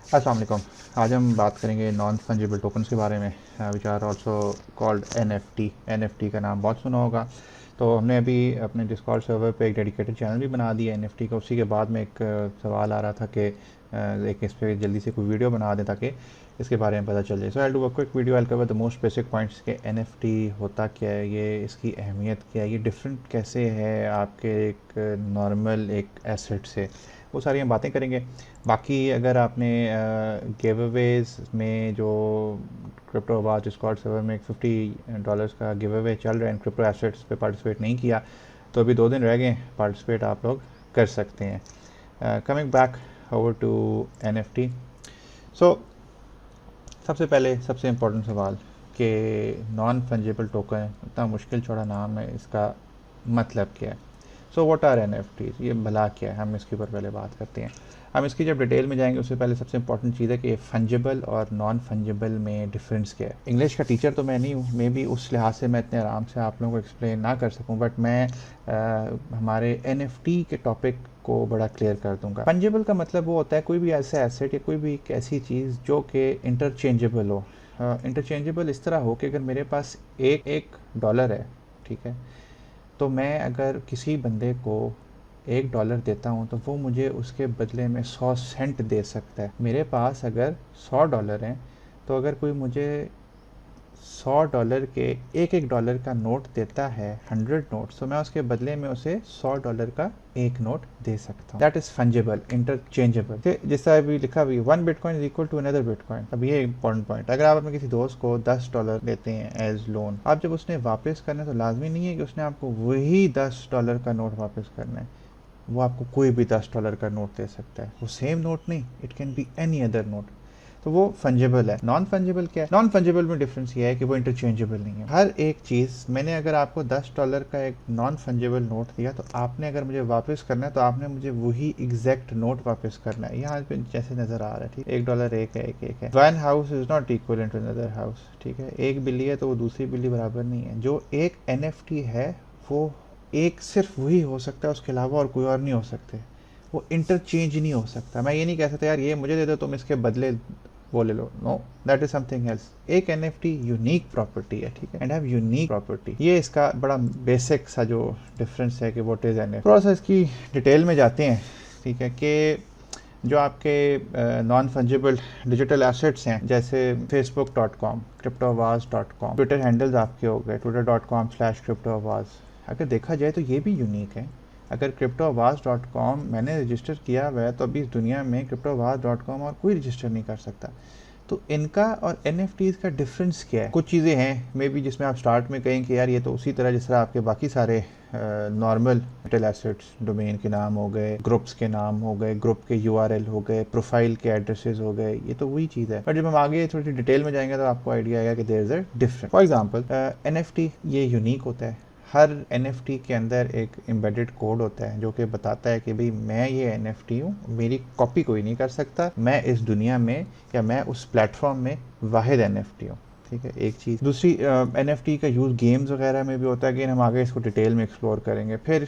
अस्सलाम वालेकुम। आज हम बात करेंगे नॉन फंजिबल टोकन्स के बारे में, which are also called NFT. NFT का नाम बहुत सुना होगा। तो हमने अभी अपने डिस्कॉर्ड सर्वर पे एक डेडिकेटेड चैनल भी बना दिया एनएफटी का। उसी के बाद में एक सवाल आ रहा था कि एक इस पर जल्दी से कोई वीडियो बना दें ताकि इसके बारे में पता चल जाए। So I do a quick video, I cover the most basic points के एनएफटी होता क्या है, ये इसकी अहमियत क्या है, ये डिफरेंट कैसे है आपके एक नॉर्मल एक एसेट से, वो सारी हम बातें करेंगे। बाकी अगर आपने गिव अवेज में जो क्रिप्टो आवाज डिस्कॉर्ड सर्वर में एक $50 का गिव अवे चल रहा है क्रिप्टो एसेट्स पे पार्टिसिपेट नहीं किया तो अभी 2 दिन रह गए, पार्टिसिपेट आप लोग कर सकते हैं। Coming back over to NFT. So सबसे पहले सबसे इम्पोर्टेंट सवाल कि नॉन फंजिबल टोकन, इतना मुश्किल चौड़ा नाम है, इसका मतलब क्या है। सो व्हाट आर एनएफटीज, ये भला क्या है, हम इसके ऊपर पहले बात करते हैं। हम इसकी जब डिटेल में जाएंगे उससे पहले सबसे इंपॉर्टेंट चीज़ है कि फंजिबल और नॉन फंजिबल में डिफरेंस क्या है। इंग्लिश का टीचर तो मैं नहीं हूँ, मे बी उस लिहाज से मैं इतने आराम से आप लोगों को एक्सप्लेन ना कर सकूँ, बट मैं हमारे एनएफटी के टॉपिक को बड़ा क्लियर कर दूंगा। फंजिबल का मतलब वो होता है कोई भी ऐसा एसेट या कोई भी एक ऐसी चीज़ जो कि इंटरचेंजेबल हो। इंटरचेंजेबल इस तरह हो कि अगर मेरे पास एक डॉलर है, ठीक है, तो मैं अगर किसी बंदे को $1 देता हूँ तो वो मुझे उसके बदले में 100 सेंट दे सकता है। मेरे पास अगर $100 हैं तो अगर कोई मुझे $100 के एक डॉलर का नोट देता है, 100 नोट, तो मैं उसके बदले में उसे $100 का एक नोट दे सकता हूँ। That is fungible, interchangeable. जैसा अभी लिखा हुई 1 bitcoin is equal to another bitcoin. अब ये इंपॉर्टेंट पॉइंट, अगर आप अपने किसी दोस्त को $10 देते हैं एज लोन, आप जब उसने वापस करना है तो लाजमी नहीं है कि उसने आपको वही $10 का नोट वापस करना है। वो आपको कोई भी $10 का नोट दे सकता है, वो सेम नोट नहीं, it can be any other note. तो वो फंजिबल है। नॉन फंजिबल क्या है? नॉन फंजिबल में डिफरेंस ये है कि वो इंटरचेंजेबल नहीं है। हर एक चीज़, मैंने अगर आपको $10 का एक नॉन फंजिबल नोट दिया तो आपने अगर मुझे वापस करना है तो आपने मुझे वही एग्जैक्ट नोट वापस करना है। यहाँ पे जैसे नजर आ रहा है, ठीक, $1 एक है, एक है। One house is not equal to another house, ठीक है। एक बिल्ली है तो वो दूसरी बिल्ली बराबर नहीं है। जो एक एनएफटी है वो एक सिर्फ वही हो सकता है, उसके अलावा और कोई और नहीं हो सकते। वो इंटरचेंज नहीं हो सकता। मैं ये नहीं कह सकता यार ये मुझे दे दो तुम इसके बदले वो ले लो, no, that is something else. एक एनएफटी यूनिक प्रॉपर्टी है, ठीक है, एंड हैव यूनिक प्रॉपर्टी। ये इसका बड़ा बेसिक सा जो डिफरेंस है कि व्हाट इज एनएफटी। थोड़ा सा इसकी डिटेल में जाते हैं, ठीक है, कि जो आपके नॉन फंजिबल डिजिटल एसेट्स हैं जैसे facebook.com, cryptoavaz.com, ट्विटर हैंडल्स आपके हो गए twitter.com/cryptoavaz। अगर देखा जाए तो ये भी यूनिक है। अगर cryptoavaz.com मैंने रजिस्टर किया हुआ है तो अभी इस दुनिया में cryptoavaz.com और कोई रजिस्टर नहीं कर सकता। तो इनका और एनएफटीज का डिफरेंस क्या है? कुछ चीज़ें हैं मे बी जिसमें आप स्टार्ट में कहें कि यार ये तो उसी तरह जिस तरह आपके बाकी सारे नॉर्मल डिजिटल एसेट्स, डोमेन के नाम हो गए, ग्रुप्स के नाम हो गए, ग्रुप के यूआरएल हो गए, प्रोफाइल के एड्रेसेस हो गए, ये तो वही चीज़ है। पर जब हम आगे थोड़ी सी डिटेल में जाएंगे तो आपको आइडिया आएगा कि there is a difference. For example NFT ये यूनिक होता है। हर एनएफटी के अंदर एक एम्बेडेड कोड होता है जो कि बताता है कि भाई मैं ये एनएफटी हूँ, मेरी कॉपी कोई नहीं कर सकता, मैं इस दुनिया में या मैं उस प्लेटफॉर्म में वाहिद एनएफटी हूँ, ठीक है, एक चीज़। दूसरी, एनएफटी का यूज़ गेम्स वगैरह में भी होता है कि हम आगे इसको डिटेल में एक्सप्लोर करेंगे। फिर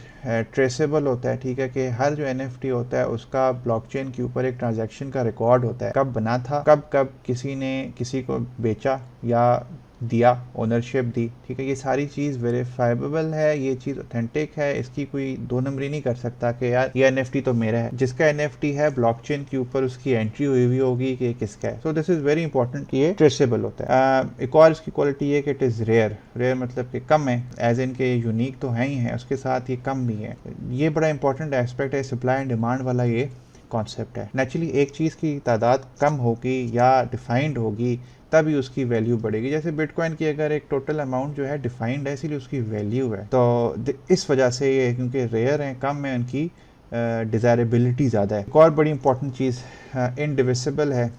ट्रेसेबल होता है, ठीक है, कि हर जो एनएफटी होता है उसका ब्लॉकचेन के ऊपर एक ट्रांजैक्शन का रिकॉर्ड होता है, कब बना था, कब कब किसी ने किसी को बेचा या दिया, ओनरशिप दी, ठीक है। ये सारी चीज़ वेरीफाइबल है, ये चीज़ ऑथेंटिक है, इसकी कोई दो नंबरी नहीं कर सकता कि यार ये एनएफटी तो मेरा है। जिसका एनएफटी है ब्लॉकचेन के ऊपर उसकी एंट्री हुई होगी कि किसका है। So this is very important कि ये ट्रेसेबल होता है। एक और इसकी क्वालिटी है कि इट इज़ रेयर। रेयर मतलब कि कम है, एज इन के यूनिक तो है ही है, उसके साथ ये कम भी है। ये बड़ा इंपॉर्टेंट एस्पेक्ट है, सप्लाई एंड डिमांड वाला ये कॉन्सेप्ट है। नेचुरली एक चीज़ की तादाद कम होगी या डिफाइंड होगी तभी उसकी वैल्यू बढ़ेगी। जैसे बिटकॉइन की अगर एक टोटल अमाउंट जो है डिफाइंड है इसीलिए उसकी वैल्यू है। तो इस वजह से ये क्योंकि रेयर हैं, कम है, उनकी डिज़ायरेबिलिटी ज़्यादा है। एक और बड़ी इंपॉर्टेंट चीज़, इनडिविजिबल है।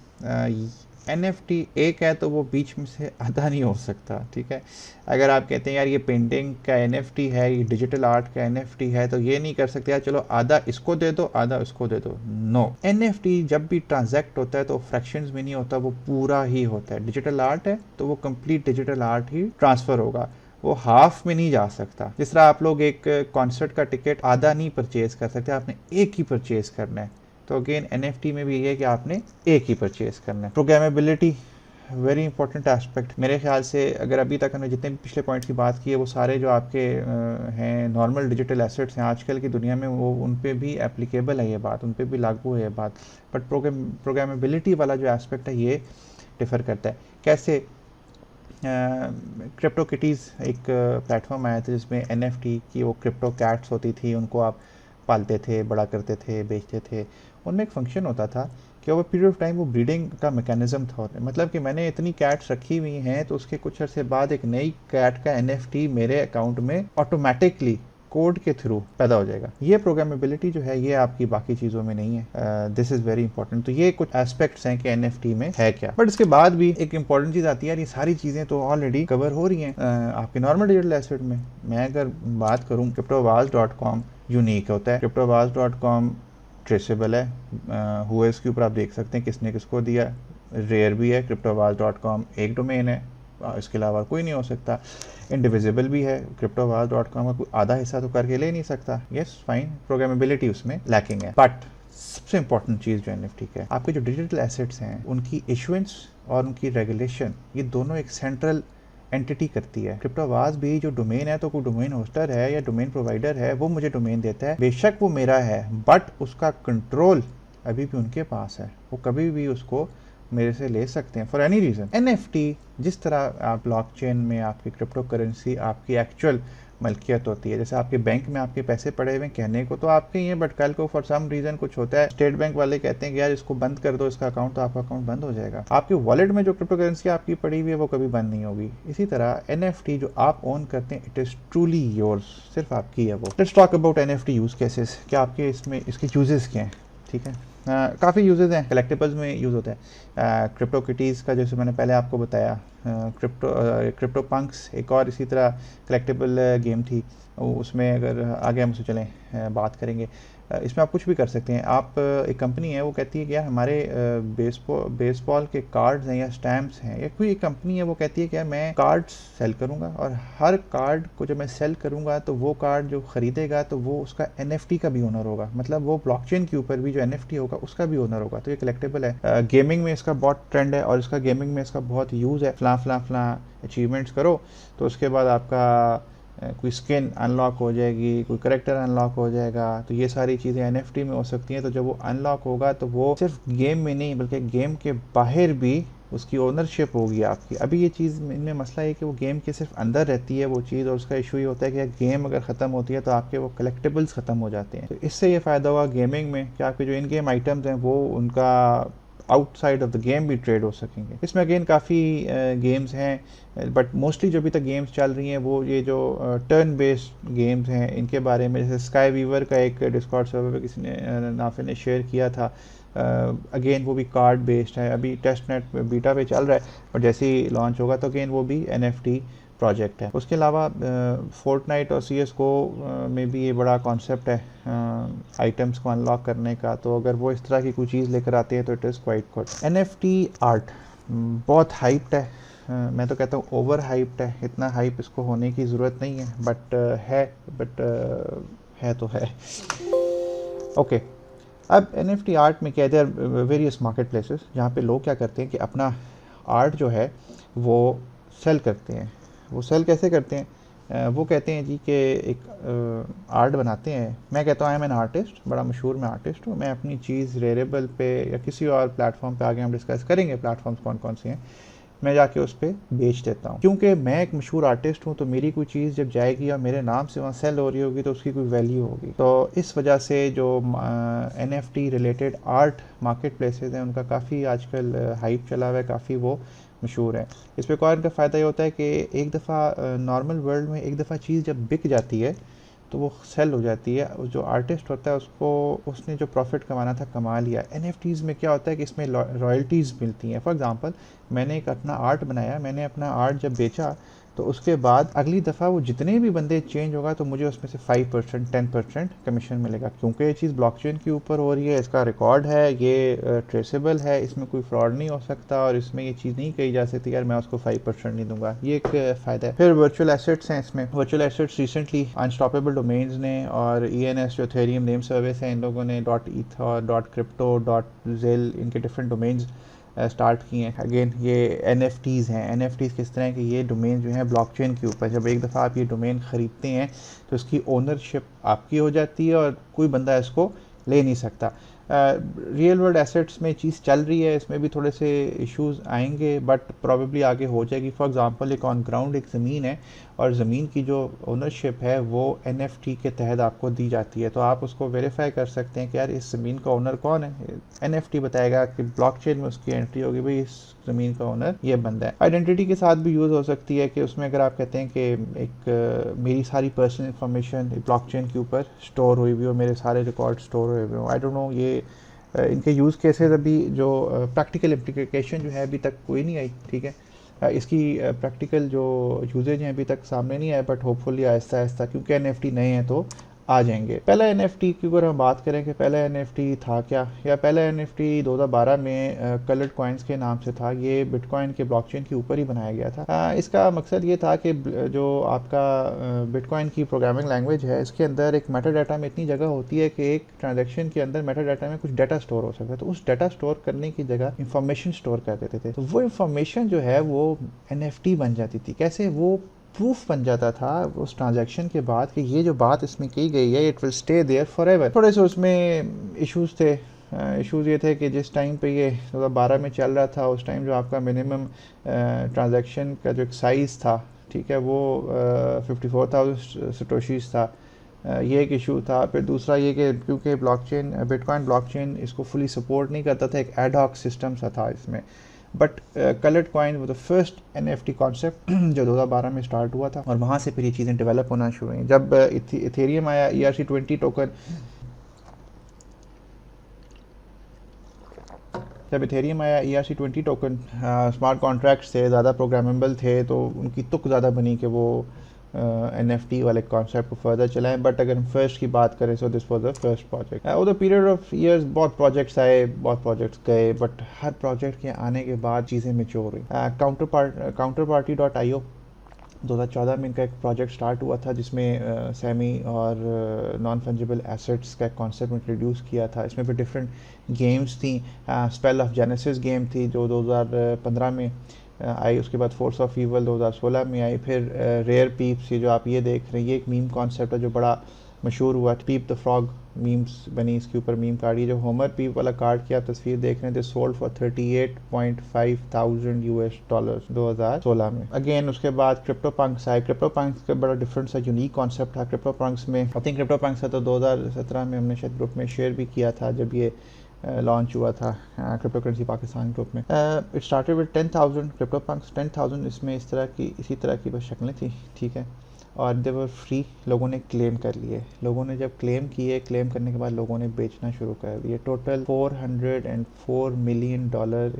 एनएफटी एक है तो वो बीच में से आधा नहीं हो सकता, ठीक है। अगर आप कहते हैं यार ये पेंटिंग का एनएफटी है, ये डिजिटल आर्ट का एनएफटी है, तो ये नहीं कर सकते यार चलो आधा इसको दे दो आधा उसको दे दो। नो, एनएफटी जब भी ट्रांजैक्ट होता है तो फ्रैक्शंस में नहीं होता, वो पूरा ही होता है। डिजिटल आर्ट है तो वो कंप्लीट डिजिटल आर्ट ही ट्रांसफर होगा, वो हाफ में नहीं जा सकता। जिस तरह आप लोग एक कॉन्सर्ट का टिकट आधा नहीं परचेज कर सकते, आपने एक ही परचेज करना है, तो अगेन NFT में भी ये है कि आपने एक ही परचेज करना है। प्रोग्रामेबिलिटी वेरी इंपॉर्टेंट एस्पेक्ट। मेरे ख्याल से अगर अभी तक हमने जितने भी पिछले पॉइंट्स की बात की है वो सारे जो आपके हैं नॉर्मल डिजिटल एसेट्स हैं आजकल की दुनिया में, वो उन पे भी एप्लीकेबल है ये बात, उन पे भी लागू है ये बात। बट प्रोग्रामेबिलिटी वाला जो एस्पेक्ट है ये डिफ़र करता है। कैसे? क्रिप्टो किटीज़ एक प्लेटफॉर्म आया था जिसमें NFT की वो क्रिप्टो कैट्स होती थी, उनको आप पालते थे, बड़ा करते थे, बेचते थे। उनमें एक फंक्शन होता था कि ओवर पीरियड ऑफ टाइम वो ब्रीडिंग का मैकेनिज्म था, मतलब कि मैंने इतनी कैट्स रखी हुई हैं तो उसके कुछ अर्से बाद एक नई कैट का NFT मेरे अकाउंट में ऑटोमेटिकली कोड के थ्रू पैदा हो जाएगा। ये प्रोग्रामेबिलिटी जो है ये आपकी बाकी चीज़ों में नहीं है। This is very important. तो ये कुछ एस्पेक्ट्स हैं कि NFT में है क्या। बट इसके बाद भी एक इंपॉर्टेंट चीज़ आती है, ये सारी चीज़ें तो ऑलरेडी कवर हो रही हैं आपके नॉर्मल डिजिटल एसेट में। मैं अगर बात करूँ, cryptovaz.com यूनिक होता है, cryptovaz.com ट्रेसेबल है, हुएस के ऊपर आप देख सकते हैं किसने किसको दिया, रेयर भी है। cryptovaz.com एक डोमेन है, इसके अलावा कोई नहीं हो सकता। इंडिविजिबल भी है, cryptovaz.com का कोई आधा हिस्सा तो करके ले नहीं सकता। यस फाइन, प्रोग्रामेबिलिटी उसमें लैकिंग है। बट सबसे इंपॉर्टेंट चीज़ जो NFT का है, आपके जो डिजिटल एसेट्स हैं उनकी इशुएंस और उनकी रेगुलेशन, ये दोनों एक सेंट्रल एंटिटी करती है। क्रिप्टोवाज भी जो डोमेन है, तो कोई डोमेन होस्टर है या डोमेन प्रोवाइडर है, वो मुझे डोमेन देता है, बेशक वो मेरा है, बट उसका कंट्रोल अभी भी उनके पास है। वो कभी भी उसको मेरे से ले सकते हैं फॉर एनी रीज़न। NFT जिस तरह आप ब्लॉकचेन में आपकी क्रिप्टो करेंसी आपकी एक्चुअल मलकियत होती है, जैसे आपके बैंक में आपके पैसे पड़े हुए कहने को तो आपके ही हैं, बट कल को फॉर सम रीज़न कुछ होता है, स्टेट बैंक वाले कहते हैं कि यार इसको बंद कर दो इसका अकाउंट, तो आपका अकाउंट बंद हो जाएगा। आपके वॉलेट में जो क्रिप्टो करेंसी आपकी पड़ी हुई है वो कभी बंद नहीं होगी। इसी तरह NFT जो आप ओन करते हैं, इट इज़ ट्रूली योर्स, सिर्फ आपकी है वो। Let's talk about NFT use cases. क्या आपके इसमें इसके यूजेस क्या हैं? ठीक है, काफ़ी यूजेस हैं। कलेक्टिबल्स में यूज़ होता है, क्रिप्टो किटीज़ का जैसे मैंने पहले आपको बताया, क्रिप्टो पंक्स एक और इसी तरह कलेक्टिबल गेम थी, उसमें अगर आगे हम उसे चलें बात करेंगे। इसमें आप कुछ भी कर सकते हैं। आप एक कंपनी है वो कहती है कि यार हमारे बेसबॉल के कार्ड्स हैं या स्टैम्प्स हैं, या कोई एक कंपनी है वो कहती है कि यार मैं कार्ड्स सेल करूंगा, और हर कार्ड को जब मैं सेल करूंगा तो वो कार्ड जो खरीदेगा तो वो उसका NFT का भी ओनर होगा, मतलब वो ब्लॉकचेन के ऊपर भी जो NFT होगा उसका भी ओनर होगा। तो ये कलेक्टेबल है। गेमिंग में इसका बहुत ट्रेंड है और इसका गेमिंग में इसका बहुत यूज़ है। फला अचीवमेंट्स करो तो उसके बाद आपका कोई स्किन अनलॉक हो जाएगी, कोई करेक्टर अनलॉक हो जाएगा, तो ये सारी चीज़ें NFT में हो सकती हैं। तो जब वो अनलॉक होगा तो वो सिर्फ गेम में नहीं बल्कि गेम के बाहर भी उसकी ओनरशिप होगी आपकी। अभी ये चीज़ इनमें मसला है कि वो गेम के सिर्फ अंदर रहती है वो चीज़, और उसका इशू ये होता है कि गेम अगर ख़त्म होती है तो आपके वो कलेक्टिबल्स ख़त्म हो जाते हैं। तो इससे ये फ़ायदा हुआ गेमिंग में कि आपके जो इन गेम आइटम्स हैं वो उनका आउटसाइड ऑफ द गेम भी ट्रेड हो सकेंगे। इसमें अगेन काफ़ी गेम्स हैं, बट मोस्टली जो अभी तक गेम्स चल रही हैं वो ये जो टर्न बेस्ड गेम्स हैं इनके बारे में, जैसे स्काई वीवर का एक डिस्कॉर्ड सर्वर पे किसी ने नाफे ने शेयर किया था। अगेन वो भी कार्ड बेस्ड है, अभी टेस्ट नेट बीटा पे चल रहा है, और जैसे ही लॉन्च होगा तो अगेन वो भी NFT प्रोजेक्ट है। उसके अलावा फोर्टनाइट और CSGO में भी ये बड़ा कॉन्सेप्ट है आइटम्स को अनलॉक करने का, तो अगर वो इस तरह की कोई चीज़ लेकर आते हैं तो it is quite good. NFT art बहुत हाइप्ड है, मैं तो कहता हूँ ओवर हाइप्ड है। इतना हाइप इसको होने की ज़रूरत नहीं है, बट है तो है। ओके, अब NFT आर्ट में क्या है, वेरियस मार्केट प्लेसेस जहाँ पे लोग क्या करते हैं कि अपना आर्ट जो है वो सेल करते हैं। वो सेल कैसे करते हैं? वो कहते हैं जी कि एक आर्ट बनाते हैं। मैं कहता हूँ आई एम एन आर्टिस्ट, बड़ा मशहूर मैं आर्टिस्ट हूँ, मैं अपनी चीज़ रेरेबल पे या किसी और प्लेटफॉर्म पे आगे हम डिस्कस करेंगे प्लेटफॉर्म्स कौन कौन से हैं, मैं जाके उस पर बेच देता हूँ। क्योंकि मैं एक मशहूर आर्टिस्ट हूँ तो मेरी कोई चीज़ जब जाएगी और मेरे नाम से वहाँ सेल हो रही होगी तो उसकी कोई वैल्यू होगी। तो इस वजह से जो NFT related art market places हैं उनका काफ़ी आजकल हाइप चला हुआ है, काफ़ी वो मशहूर है। इस पर एक और इनका फ़ायदा ये होता है कि एक दफ़ा नॉर्मल वर्ल्ड में एक दफ़ा चीज़ जब बिक जाती है तो वो सेल हो जाती है। जो आर्टिस्ट होता है उसको उसने जो प्रॉफिट कमाना था कमा लिया। NFTs में क्या होता है कि इसमें रॉयल्टीज़ मिलती हैं। फॉर एग्जांपल मैंने एक अपना आर्ट बनाया, मैंने अपना आर्ट जब बेचा तो उसके बाद अगली दफ़ा वो जितने भी बंदे चेंज होगा तो मुझे उसमें से 5% 10% कमीशन मिलेगा, क्योंकि ये चीज़ ब्लॉकचेन के ऊपर हो रही है, इसका रिकॉर्ड है, ये ट्रेसेबल है, इसमें कोई फ्रॉड नहीं हो सकता और इसमें ये चीज़ नहीं कही जा सकती यार मैं उसको 5% नहीं दूंगा। ये एक फ़ायदा है। फिर वर्चुअल एसेट्स हैं इसमें। Virtual assets recently unstoppable domains ने और ENS जो एथेरियम नेम सर्विस है, इन लोगों ने .eth .crypto .zil इनके डिफरेंट डोमेन्स स्टार्ट किए हैं। अगेन ये NFTs हैं। NFTs किस तरह के, ये डोमेन जो है ब्लॉकचेन के ऊपर, जब एक दफ़ा आप ये डोमेन ख़रीदते हैं तो इसकी ओनरशिप आपकी हो जाती है और कोई बंदा इसको ले नहीं सकता। रियल वर्ल्ड एसेट्स में चीज़ चल रही है, इसमें भी थोड़े से इश्यूज आएंगे बट प्रॉबेबली आगे हो जाएगी। फॉर एग्जांपल एक ऑन ग्राउंड एक ज़मीन है और ज़मीन की जो ओनरशिप है वो NFT के तहत आपको दी जाती है, तो आप उसको वेरीफाई कर सकते हैं कि यार इस ज़मीन का ओनर कौन है। NFT बताएगा कि ब्लॉकचेन में उसकी एंट्री होगी, भाई इस ज़मीन का ओनर ये बंदा है। आइडेंटिटी के साथ भी यूज़ हो सकती है कि उसमें अगर आप कहते हैं कि मेरी सारी पर्सनल इंफॉर्मेशन ब्लॉकचेन के ऊपर स्टोर हुई हुई हो, मेरे सारे रिकॉर्ड स्टोर हुए हुए हो, आई डोंट नो ये इनके यूज़ केसेस अभी जो प्रैक्टिकल इम्प्लीकेशन जो है अभी तक कोई नहीं आई। ठीक है, इसकी प्रैक्टिकल जो यूजेज हैं अभी तक सामने नहीं आए बट होपफुली आहिस्ता आहिस्ता, क्योंकि NFT नए हैं तो आ जाएंगे। पहला NFT की अगर हम बात करें कि पहला NFT था क्या, या पहला NFT 2012 में कलर्ड कॉइन्स के नाम से था। ये बिटकॉइन के ब्लॉकचेन के ऊपर ही बनाया गया था। इसका मकसद ये था कि जो आपका बिटकॉइन की प्रोग्रामिंग लैंग्वेज है, इसके अंदर एक मेटा डाटा में इतनी जगह होती है कि एक ट्रांजेक्शन के अंदर मेटा डाटा में कुछ डाटा स्टोर हो सकता है, तो उस डाटा स्टोर करने की जगह इंफॉर्मेशन स्टोर कर देते थे, तो वो इंफॉर्मेशन जो है वो NFT बन जाती थी। कैसे, वो प्रूफ बन जाता था उस ट्रांजैक्शन के बाद कि ये जो बात इसमें की गई है it will stay there forever. थोड़े से उसमें इश्यूज थे। इश्यूज ये थे कि जिस टाइम पे ये 2012 में चल रहा था, उस टाइम जो आपका मिनिमम ट्रांजैक्शन का जो एक साइज़ था, ठीक है, वो 54,000 सटोशीज था। ये एक इशू था। फिर दूसरा ये कि क्योंकि ब्लॉकचेन बिटकॉइन ब्लॉकचेन इसको फुली सपोर्ट नहीं करता था, एक एडहॉक सिस्टम सा था इसमें। बट कलर्ड कॉइन वो द फर्स्ट NFT कॉन्सेप्ट जो 2012 में स्टार्ट हुआ था और वहाँ से फिर ये चीज़ें डेवलप होना शुरू हुई। जब इथेरियम आया, ERC20 टोकन, जब इथेरियम आया ERC20 टोकन, स्मार्ट कॉन्ट्रैक्ट्स थे, ज़्यादा प्रोग्रामेबल थे, तो उनकी तुक ज़्यादा बनी कि वो NFT वाले कॉन्सेप्ट को फर्दर चलाएं। बट अगर हम फर्स्ट की बात करें so this was the first project. Over the period of years बहुत प्रोजेक्ट्स आए, बहुत प्रोजेक्ट्स गए, बट हर प्रोजेक्ट के आने के बाद चीज़ें मैच्योर हुई। Counterparty.io 2014 में इनका एक प्रोजेक्ट स्टार्ट हुआ था जिसमें सेमी और नॉन फंजिबल एसेट्स का कॉन्सेप्ट इंट्रोड्यूस किया था। इसमें भी डिफरेंट गेम्स थी। स्पेल ऑफ जेनेसिस गेम थी जो 2015 में आई, उसके बाद फोर्स ऑफ ईवल 2016 में आई, फिर रेयर पीप्स, ये जो आप ये देख रहे हैं, ये एक मीम कॉन्सेप्ट है जो बड़ा मशहूर हुआ। पीप द फ्रॉग मीम्स बनी इसके ऊपर मीम कार्ड। ये जो होमर पीप वाला कार्ड की आप तस्वीर देख रहे हैं, सोल्ड फॉर 38.5 US डॉलर 2016 में। अगेन उसके बाद क्रिप्टो पंक्स आए। क्रिप्टो पंक्स का बड़ा डिफरेंट सा यूनिक कॉन्सेप्ट था क्रिप्टो पंक्स में। आई थिंक क्रिप्टो पंक्स था तो 2017 में हमने शायद ग्रुप में शेयर भी किया था जब ये लॉन्च हुआ था क्रिप्टो करेंसी पाकिस्तान ग्रुप में। It started with 10,000 crypto Punk's. 10,000 इसमें इसी तरह की बस शक्लें थी, ठीक है, और दे वर फ्री। लोगों ने क्लेम कर लिए। लोगों ने जब क्लेम किए, क्लेम करने के बाद लोगों ने बेचना शुरू कर दिए। टोटल $404 मिलियन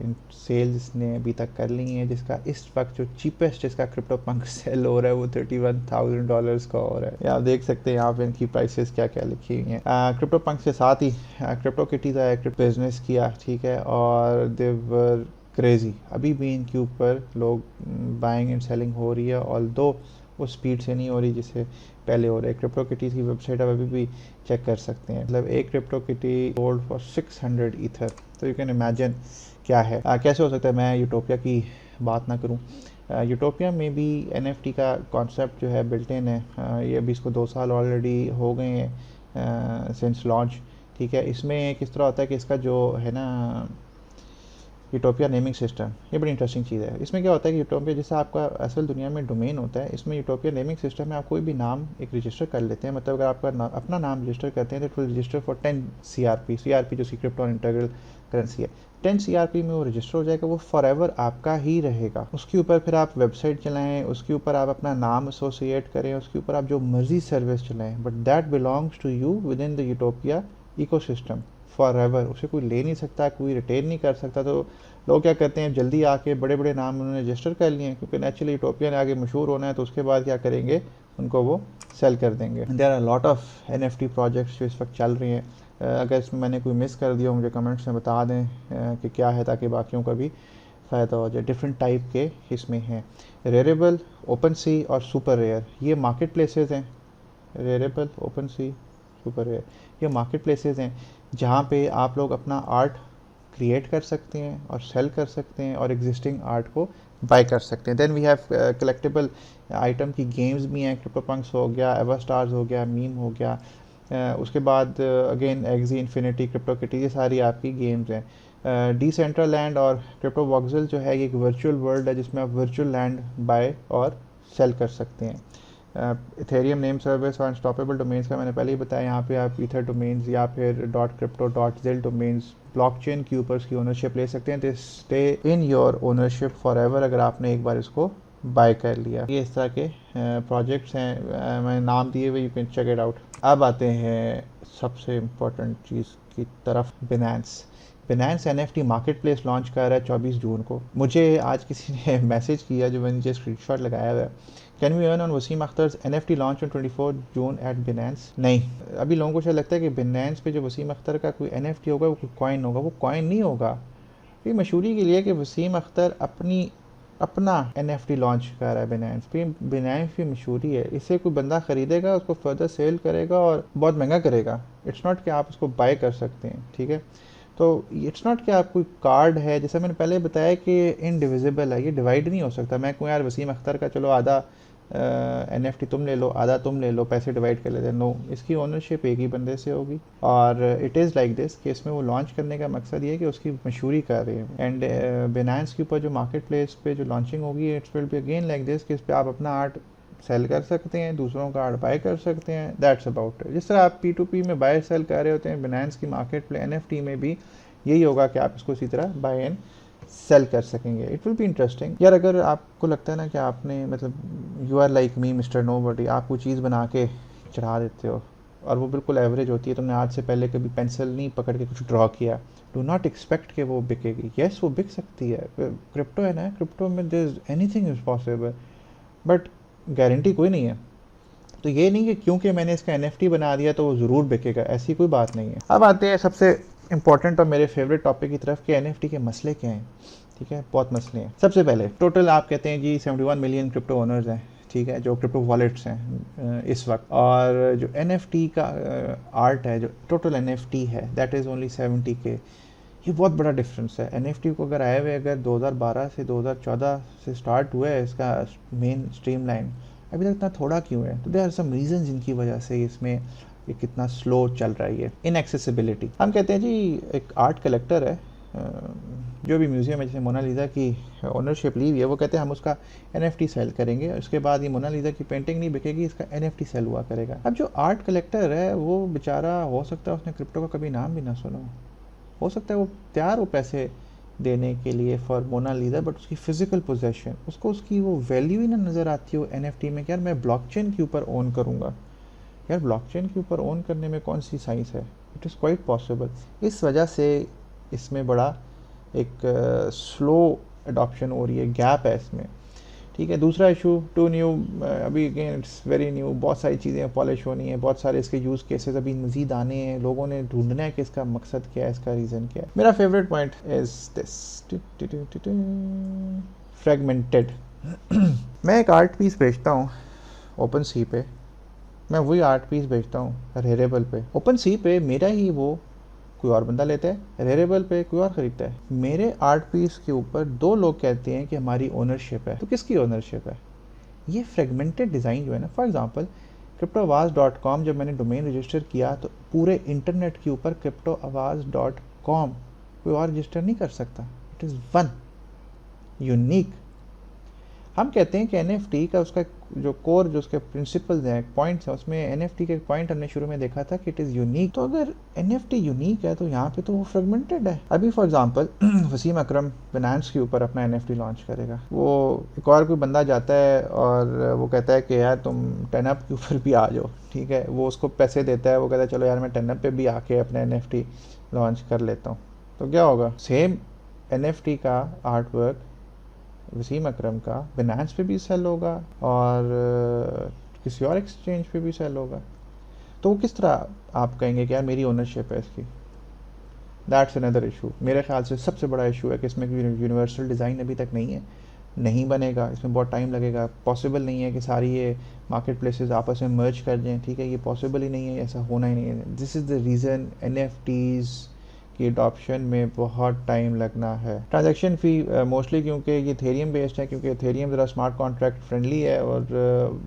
इन सेल्स ने अभी तक कर ली हैं, जिसका इस वक्त जो चीपेस्ट जिसका क्रिप्टो पंक सेल हो रहा है वो $31,000 का हो रहा है। आप देख सकते हैं यहाँ पे इनकी प्राइसेस क्या क्या लिखी हुई हैं। क्रिप्टो पंक के साथ ही क्रिप्टो किटीज आया, क्रिप्टो बिजनेस किया, ठीक है, और दे वर क्रेजी। अभी भी इनके ऊपर लोग बाइंग एंड सेलिंग हो रही है, ऑल्दो वो स्पीड से नहीं हो रही जिससे पहले हो रहा है। क्रिप्टो किटीज़ की वेबसाइट आप अभी भी चेक कर सकते हैं। मतलब एक crypto kitty sold for 600 ether, तो यू कैन इमेजिन क्या है। कैसे हो सकता है मैं यूटोपिया की बात ना करूं। यूटोपिया में भी NFT का कॉन्सेप्ट जो है बिल्ट इन है। ये अभी इसको 2 साल ऑलरेडी हो गए हैं सिंस लॉन्च, ठीक है। इसमें किस तरह होता है कि इसका जो है ना यूटोपिया नेमिंग सिस्टम, ये बड़ी इंटरेस्टिंग चीज़ है। इसमें क्या होता है कि यूटोपिया जैसे आपका असल दुनिया में डोमेन होता है, इसमें यूटोपिया नेमिंग सिस्टम में आप कोई भी नाम एक रजिस्टर कर लेते हैं। मतलब अगर आपका अपना नाम रजिस्टर करते हैं तो it will register for 10 CRP जो क्रिप्टो इंटीग्रल करेंसी है। 10 CRP में वो रजिस्टर हो जाएगा, वो फॉर एवर आपका ही रहेगा। उसके ऊपर फिर आप वेबसाइट चलाएँ, उसके ऊपर आप अपना नाम एसोसिएट करें, उसके ऊपर आप जो मर्जी सर्विस चलाएँ, but that belongs to you within the utopia ecosystem forever, उसे कोई ले नहीं सकता, कोई रिटेन नहीं कर सकता। तो लोग क्या करते हैं, जल्दी आके बड़े बड़े नाम उन्होंने रजिस्टर कर लिए हैं, क्योंकि नेचुरली यूटोपिया ने आगे मशहूर होना है, तो उसके बाद क्या करेंगे, उनको वो सेल कर देंगे। There are lot of NFT projects जो इस वक्त चल रही हैं। अगर इसमें मैंने कोई मिस कर दिया मुझे कमेंट्स में बता दें कि क्या है, ताकि बाकियों का भी फ़ायदा हो जाए। डिफरेंट टाइप के इसमें हैं, रेयरेबल, ओपन सी और सुपर रेयर, ये मार्केट प्लेसेस हैं। रेयरेबल, ओपन सी, सुपर रेयर, ये मार्केट प्लेसेस हैं जहाँ पे आप लोग अपना आर्ट क्रिएट कर सकते हैं और सेल कर सकते हैं और एग्जिस्टिंग आर्ट को बाय कर सकते हैं। Then we have collectible item की गेम्स भी हैं, क्रिप्टोपंक्स हो गया, एवरस्टार्स हो गया, मीम हो गया। उसके बाद again exe, infinity, crypto kitty, ये सारी आपकी गेम्स हैं। डिसेंट्रलैंड और क्रिप्टो वॉक्सल जो है ये एक वर्चुअल वर्ल्ड है जिसमें आप वर्चुअल लैंड बाय और सेल कर सकते हैं। इथेरियम नेम सर्विस और अनस्टॉपेबल डोमेन्स का मैंने पहले ही बताया, यहाँ पे आप ईथर डोमेन्स या फिर .crypto.zil डोमेन्स ब्लॉकचेन के ऊपर उसकी ओनरशिप ले सकते हैं। This stay in your ownership for ever, अगर आपने एक बार इसको बाय कर लिया। ये इस तरह के प्रोजेक्ट्स हैं, मैंने नाम दिए हुए, you can check it out. अब आते हैं सबसे इम्पोर्टेंट चीज़ की तरफ, Binance. Binance NFT marketplace launch कर रहा है 24 जून को। मुझे आज किसी ने मैसेज किया जो मैंने नीचे स्क्रीनशॉट लगाया हुआ है, can we earn on Wasim Akhtar's NFT launch on 24 June at Binance. नहीं, अभी लोगों को शायद लगता है कि बिनेंस पे जो वसीम अख्तर का कोई NFT होगा वो कोई कॉइन होगा, वो कॉइन नहीं होगा। ये मशहूरी के लिए कि वसीम अख्तर अपना NFT लॉन्च कर रहा है बिनेंस पे। बिनेंस की मशहूरी है, इसे कोई बंदा ख़रीदेगा, उसको फर्दर सेल करेगा और बहुत महंगा करेगा। इट्स नॉट कि आप उसको बाय कर सकते हैं, ठीक है। तो इट्स नॉट कि आप कोई कार्ड है, जैसा मैंने पहले बताया कि इनडिविजिबल है, ये डिवाइड नहीं हो सकता। मैं कहूँ यार वसीम अख्तर का चलो आधा NFT तुम ले लो, आधा तुम ले लो, पैसे डिवाइड कर लेते हैं। नो, इसकी ओनरशिप एक ही बंदे से होगी। और इट इज़ लाइक दिस कि इसमें वो लॉन्च करने का मकसद ये है कि उसकी मशहूरी कर रही है। एंड बिनेंस के ऊपर जो मार्केट प्लेस पे जो लॉन्चिंग होगी, it's will be again like this कि इस पर आप अपना आर्ट सेल कर सकते हैं, दूसरों का आर्ट बाय कर सकते हैं। That's about it. जिस तरह आप P2P में बाय सेल कर रहे होते हैं, बिनेंस की मार्केट प्लेस NFT में भी यही होगा कि आप इसको इसी तरह बाय एंड सेल कर सकेंगे। It will be interesting. यार अगर आपको लगता है ना कि आपने मतलब you are like me mister nobody, आप कोई चीज़ बना के चढ़ा देते हो और वो बिल्कुल एवरेज होती है, तुमने आज से पहले कभी पेंसिल नहीं पकड़ के कुछ ड्रॉ किया, डू नॉट एक्सपेक्ट कि वो बिकेगी। येस वो बिक सकती है, क्रिप्टो है ना, क्रिप्टो में there is anything is possible, but guarantee कोई नहीं है। तो ये नहीं कि क्योंकि मैंने इसका NFT बना दिया तो वो ज़रूर बिकेगा, ऐसी कोई बात नहीं है। अब आते हैं सबसे इंपॉर्टेंट और मेरे फेवरेट टॉपिक की तरफ कि NFT के मसले क्या हैं। ठीक है, बहुत मसले हैं। सबसे पहले टोटल आप कहते हैं जी 71 मिलियन क्रिप्टो ओनर्स हैं, ठीक है, जो क्रिप्टो वॉलेट्स हैं इस वक्त। और जो NFT का आर्ट है, जो टोटल NFT है, दैट इज़ ओनली 70K। ये बहुत बड़ा डिफरेंस है। NFT को अगर आए हुए अगर 2012 से 2014 से स्टार्ट हुआ है इसका मेन स्ट्रीम लाइन, अभी तक इतना थोड़ा क्यों है? तो देयर आर सम रीजन जिनकी वजह से इसमें ये कितना स्लो चल रहा है। ये इनएक्सेसिबिलिटी, हम कहते हैं जी एक आर्ट कलेक्टर है जो भी म्यूज़ियम है, जैसे मोनालिसा की ओनरशिप ली हुई है, वो कहते हैं हम उसका NFT सेल करेंगे, उसके बाद ये मोनालिसा की पेंटिंग नहीं बिकेगी, इसका NFT सेल हुआ करेगा। अब जो आर्ट कलेक्टर है वो बेचारा, हो सकता है उसने क्रिप्टो का कभी नाम भी ना सुना हो सकता है वो तैयार हो पैसे देने के लिए फॉर मोनालिसा, बट उसकी फ़िज़िकल पोजेशन, उसको उसकी वो वैल्यू ही ना नज़र आती हो NFT में कि यार मैं ब्लॉकचेन के ऊपर ओन करूँगा। यार ब्लॉकचेन के ऊपर ओन करने में कौन सी साइंस है? It is quite possible. इस वजह से इसमें बड़ा एक स्लो अडॉप्शन हो रही है, गैप है इसमें, ठीक है। दूसरा इशू टू न्यू, अभी अगेन इट्स वेरी न्यू, बहुत सारी चीज़ें पॉलिश होनी है, बहुत सारे इसके यूज़ केसेस अभी मज़ीद आने हैं, लोगों ने ढूंढना है कि इसका मकसद क्या है, इसका रीज़न क्या है। मेरा favourite point is this, fragmented. मैं एक आर्ट पीस बेचता हूँ ओपन सी पे, मैं वही आर्ट पीस बेचता हूँ रेरेबल पे। ओपन सी पे मेरा ही वो कोई और बंदा लेता है, रेरेबल पे कोई और ख़रीदता है। मेरे आर्ट पीस के ऊपर दो लोग कहते हैं कि हमारी ओनरशिप है, तो किसकी ओनरशिप है? ये फ्रेगमेंटेड डिज़ाइन जो है ना, फॉर एग्जांपल cryptoavaz.com, जब मैंने डोमेन रजिस्टर किया तो पूरे इंटरनेट के ऊपर cryptoavaz.com कोई और रजिस्टर नहीं कर सकता। It is one unique. हम कहते हैं कि NFT का उसका जो कोर, जो उसके प्रिंसिपल्स हैं, पॉइंट्स हैं, उसमें NFT के पॉइंट हमने शुरू में देखा था कि इट इज़ यूनिक। तो अगर NFT यूनिक है तो यहाँ पे तो वो फ्रेगमेंटेड है। अभी for example Waseem Akram Binance के ऊपर अपना NFT लॉन्च करेगा, वो एक और कोई बंदा जाता है और वो कहता है कि यार तुम 10up के ऊपर भी आ जाओ, ठीक है, वो उसको पैसे देता है, वो कहता है चलो यार मैं 10up पे भी आके अपना NFT लॉन्च कर लेता हूँ। तो क्या होगा, सेम NFT का आर्ट वर्क वसीम अकरम का बिनांस पे भी सेल होगा और किसी और एक्सचेंज पे भी सेल होगा। तो वो किस तरह आप कहेंगे कि यार मेरी ओनरशिप है इसकी? That's another issue. मेरे ख्याल से सबसे बड़ा इशू है कि इसमें यूनिवर्सल डिज़ाइन अभी तक नहीं है, नहीं बनेगा, इसमें बहुत टाइम लगेगा। पॉसिबल नहीं है कि सारी ये मार्केट प्लेसेज आपस में मर्ज कर दें, ठीक है, ये पॉसिबल ही नहीं है, ऐसा होना ही नहीं है। This is the reason NFTs की अडॉप्शन में बहुत टाइम लगना है। ट्रांजैक्शन फ़ी मोस्टली क्योंकि ये थेरियम बेस्ड है, क्योंकि थेरियम ज़रा स्मार्ट कॉन्ट्रैक्ट फ्रेंडली है और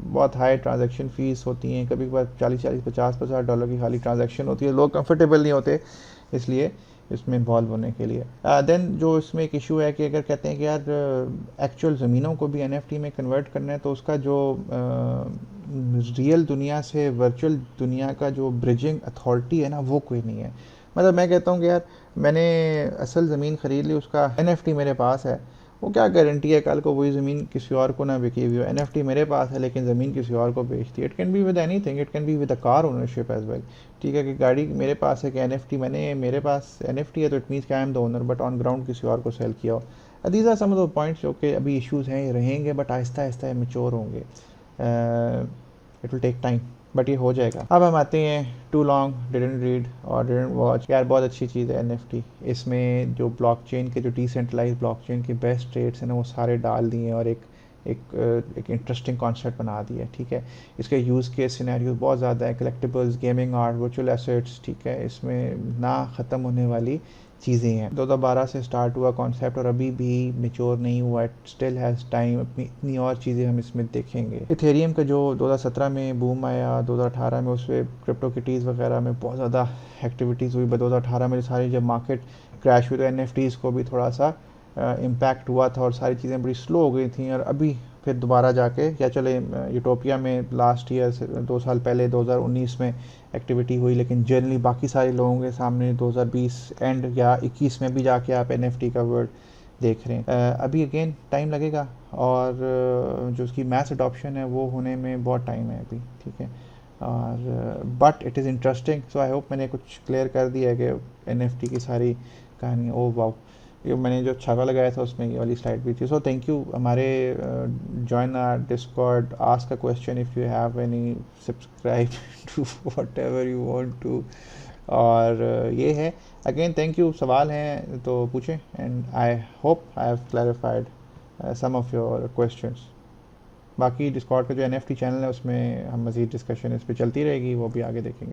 बहुत हाई ट्रांजैक्शन फ़ीस होती हैं। कभी कभार 40-50 की खाली ट्रांजैक्शन होती है, लोग कंफर्टेबल नहीं होते इसलिए इसमें इन्वॉल्व होने के लिए। देन जो इसमें एक इशू है कि अगर कहते हैं कि यार एक्चुअल ज़मीनों को भी NFT में कन्वर्ट करना है, तो उसका जो रियल दुनिया से वर्चुअल दुनिया का जो ब्रिजिंग अथॉरिटी है ना, वो कोई नहीं है। मतलब मैं कहता हूँ कि यार मैंने असल ज़मीन ख़रीद ली, उसका NFT मेरे पास है, वो क्या गारंटी है कल को वही ज़मीन किसी और को ना बिकी हुई हो। NFT मेरे पास है लेकिन ज़मीन किसी और को बेच दी। It can be with anything, it can be with a car ownership as well. ठीक है कि गाड़ी मेरे पास है कि NFT मैंने, मेरे पास NFT है तो इट मीन्स कि I am the owner, but on ground किसी और को सेल किया हो। These are some of the points जो कि अभी इश्यूज़ हैं, ये रहेंगे बट आहिस्ता आहिस्ता मेच्योर होंगे। It will take time but ये हो जाएगा। अब हम आते हैं टू लॉन्ग डिडंट रीड और डिडंट वॉच। यार बहुत अच्छी चीज़ है NFT। इसमें जो ब्लॉकचेन के जो डिसेंट्रलाइज ब्लॉकचेन के बेस्ट ट्रेड्स हैं ना, वो सारे डाल दिए और एक इंटरेस्टिंग कॉन्सेप्ट बना दिया है। ठीक है, इसके यूज़ केस सिनेरियो बहुत ज़्यादा है, collectibles, gaming, art, virtual assets. ठीक है, इसमें ना ख़त्म होने वाली चीज़ें हैं। 2012 से स्टार्ट हुआ कॉन्सेप्ट और अभी भी मेच्योर नहीं हुआ, इट स्टिल हैज़ टाइम। अपनी इतनी और चीज़ें हम इसमें देखेंगे। इथेरियम का जो 2017 में बूम आया, 2018 में उस पर क्रिप्टो किटीज़ वगैरह में बहुत ज़्यादा एक्टिविटीज़ हुई। 2018 में सारी जब मार्केट क्रैश हुई तो NFTs को भी थोड़ा सा इम्पैक्ट हुआ था और सारी चीज़ें बड़ी स्लो हो गई थी। और अभी फिर दोबारा जाके क्या चले, यूटोपिया में लास्ट ईयर से 2 साल पहले 2019 में एक्टिविटी हुई, लेकिन जनरली बाकी सारे लोगों के सामने 2020 एंड या 21 में भी जाके आप NFT का वर्ड देख रहे हैं। अभी अगेन टाइम लगेगा और जो उसकी मैस अडॉप्शन है वो होने में बहुत टाइम है अभी। ठीक है, और but it is interesting. So I hope मैंने कुछ क्लियर कर दिया है कि NFT की सारी कहानी। ओ वाओ, ये मैंने जो छापा लगाया था उसमें ये वाली स्लाइड भी थी। So thank you. हमारे join our Discord, ask a question if you have any, subscribe to whatever you want to. और ये है अगेन, थैंक यू। सवाल हैं तो पूछें and I hope I have clarified some of your questions. बाकी Discord का जो NFT चैनल है उसमें हम मज़ीद डिस्कशन इस पर चलती रहेगी, वो भी आगे देखेंगे।